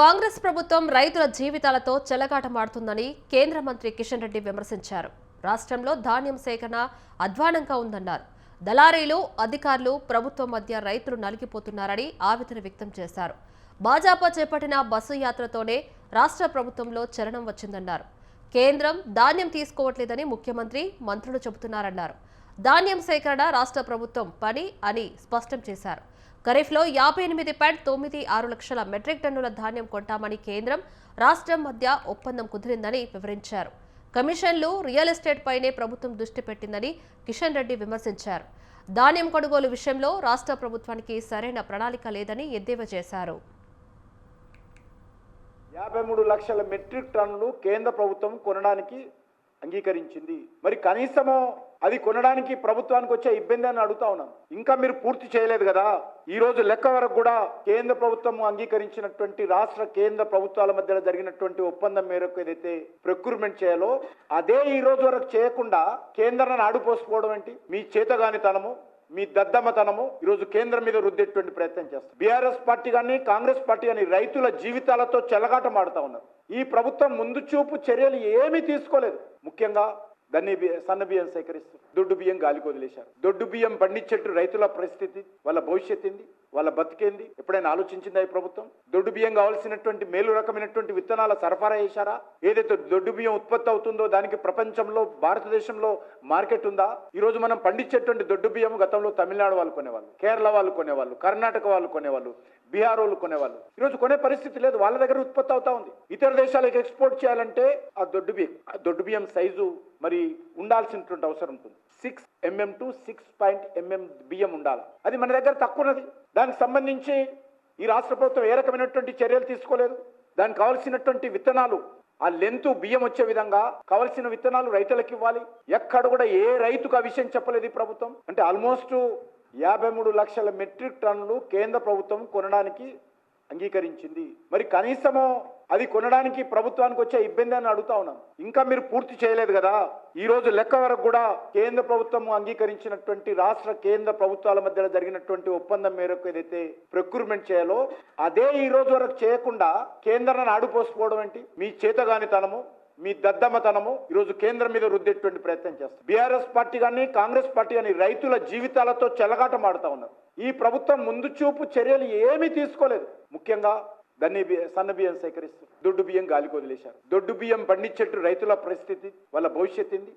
కాంగ్రెస్ ప్రభుత్వం రైతుల జీవితాలతో చెలగాటమాడుతుందని కేంద్ర మంత్రి కిషన్ రెడ్డి విమర్శించారు. రాష్ట్రంలో ధాన్యం సేకరణ అధ్వానంగా ఉందన్నారు. దళారీలు, అధికారులు, ప్రభుత్వం మధ్య రైతులు నలిగిపోతున్నారని ఆవేదన వ్యక్తం చేశారు. భాజపా చేపట్టిన బస్సు యాత్రతోనే రాష్ట్ర ప్రభుత్వంలో చలనం వచ్చిందన్నారు. కేంద్రం ధాన్యం తీసుకోవట్లేదని ముఖ్యమంత్రి, మంత్రులు చెబుతున్నారన్నారు. ధాన్యం సేకరణ రాష్ట్ర ప్రభుత్వం పని అని స్పష్టం చేశారు. ఖరీఫ్లో 58.96 లక్షల మెట్రిక్ టన్నుల ధాన్యం కొంటామని కేంద్రం, రాష్ట్రం మధ్య ఒప్పందం కుదిరిందని వివరించారు. కమిషన్లు, రియల్ ఎస్టేట్ పైనే ప్రభుత్వం దృష్టి పెట్టిందని కిషన్ రెడ్డి విమర్శించారు. ధాన్యం కొనుగోలు విషయంలో రాష్ట్ర ప్రభుత్వానికి సరైన ప్రణాళిక లేదని ఎద్దేవా చేశారు. 53 లక్షల మెట్రిక్ టన్నులు కేంద్ర ప్రభుత్వం కొనడానికి అంగీకరించింది. మరి కనీసము అది కొనడానికి ప్రభుత్వానికి వచ్చే ఇబ్బంది అని అడుగుతా ఉన్నాను. ఇంకా మీరు పూర్తి చేయలేదు కదా. ఈ రోజు లెక్క వరకు కూడా కేంద్ర ప్రభుత్వం అంగీకరించినటువంటి రాష్ట్ర కేంద్ర ప్రభుత్వాల మధ్య జరిగినటువంటి ఒప్పందం మేరకు ఏదైతే ప్రొక్యూర్మెంట్ చేయాలో అదే ఈ రోజు వరకు చేయకుండా కేంద్రాన్ని ఆడుపోసుకోవడం ఏంటి? మీ చేతగానితనము, మీ దద్దమ్మతనము ఈరోజు కేంద్రం మీద రుద్దేటువంటి ప్రయత్నం చేస్తారు. బీఆర్ఎస్ పార్టీ కానీ కాంగ్రెస్ పార్టీ కానీ రైతుల జీవితాలతో చెలగాటమాడుతా ఉన్నారు. ఈ ప్రభుత్వం ముందు చూపు చర్యలు ఏమీ తీసుకోలేదు. ముఖ్యంగా సన్న బియ్యం సేకరిస్తారు, దొడ్డు బియ్యం గాలికి వదిలేశారు. దొడ్డు బియ్యం పండించేట్టు రైతుల పరిస్థితి, వాళ్ళ భవిష్యత్ ఏంది, వాళ్ళ బతికేంది ఎప్పుడైనా ఆలోచించిందా ఈ ప్రభుత్వం? దొడ్డు బియ్యం కావాల్సినటువంటి మేలు రకమైనటువంటి విత్తనాల సరఫరా చేశారా? ఏదైతే దొడ్డు బియ్యం ఉత్పత్తి అవుతుందో దానికి ప్రపంచంలో, భారతదేశంలో మార్కెట్ ఉందా? ఈ రోజు మనం పండించేటువంటి దొడ్డు బియ్యం గతంలో తమిళనాడు వాళ్ళు కొనేవాళ్ళు, కేరళ వాళ్ళు కొనేవాళ్ళు, కర్ణాటక వాళ్ళు కొనేవాళ్ళు, బీహార్ వాళ్ళు కొనేవాళ్ళు. ఈరోజు కొనే పరిస్థితి లేదు. వాళ్ళ దగ్గర ఉత్పత్తి అవుతా ఉంది. ఇతర దేశాలకు ఎక్స్పోర్ట్ చేయాలంటే ఆ దొడ్డు బియ్యం సైజు మరి ఉండాల్సినటువంటి అవసరం ఉంటుంది. 6 mm to 6 mm బియ్యం ఉండాలి. అది మన దగ్గర తక్కువ ఉన్నది. దానికి సంబంధించి ఈ రాష్ట్ర ప్రభుత్వం ఏ రకమైనటువంటి చర్యలు తీసుకోలేదు. దానికి కావాల్సినటువంటి విత్తనాలు, ఆ లెంత్ బియ్యం వచ్చే విధంగా కావాల్సిన విత్తనాలు రైతులకు ఇవ్వాలి. ఎక్కడ కూడా ఏ రైతుకు ఆ విషయం చెప్పలేదు ఈ ప్రభుత్వం. అంటే ఆల్మోస్ట్ 53 లక్షల మెట్రిక్ టన్నులు కేంద్ర ప్రభుత్వం కొనడానికి అంగీకరించింది. మరి కనీసము అది కొనడానికి ప్రభుత్వానికి వచ్చే ఇబ్బంది అని అడుగుతా ఉన్నాను. ఇంకా మీరు పూర్తి చేయలేదు కదా. ఈ రోజు లెక్క వరకు కూడా కేంద్ర ప్రభుత్వం అంగీకరించినటువంటి రాష్ట్ర కేంద్ర ప్రభుత్వాల మధ్య జరిగినటువంటి ఒప్పందం మేరకు ఏదైతే ప్రొక్యూర్మెంట్ చేయాలో అదే ఈ రోజు వరకు చేయకుండా కేంద్రాన్ని ఆడుపోసుకోవడం ఏంటి? మీ చేతగానితనము, మీ దద్దమ్మతనము ఈరోజు కేంద్రం మీద రుద్దేటువంటి ప్రయత్నం చేస్తారు. బీఆర్ఎస్ పార్టీ కానీ కాంగ్రెస్ పార్టీ కానీ రైతుల జీవితాలతో చెలగాటమాడుతా ఉన్నారు. ఈ ప్రభుత్వం ముందు చూపు చర్యలు ఏమీ తీసుకోలేదు. ముఖ్యంగా సన్న బియ్యం సేకరిస్తారు, దొడ్డు బియ్యం గాలికి వదిలేశారు. దొడ్డు బియ్యం పండించేట్టు రైతుల పరిస్థితి, వాళ్ళ భవిష్యత్ ఏంది,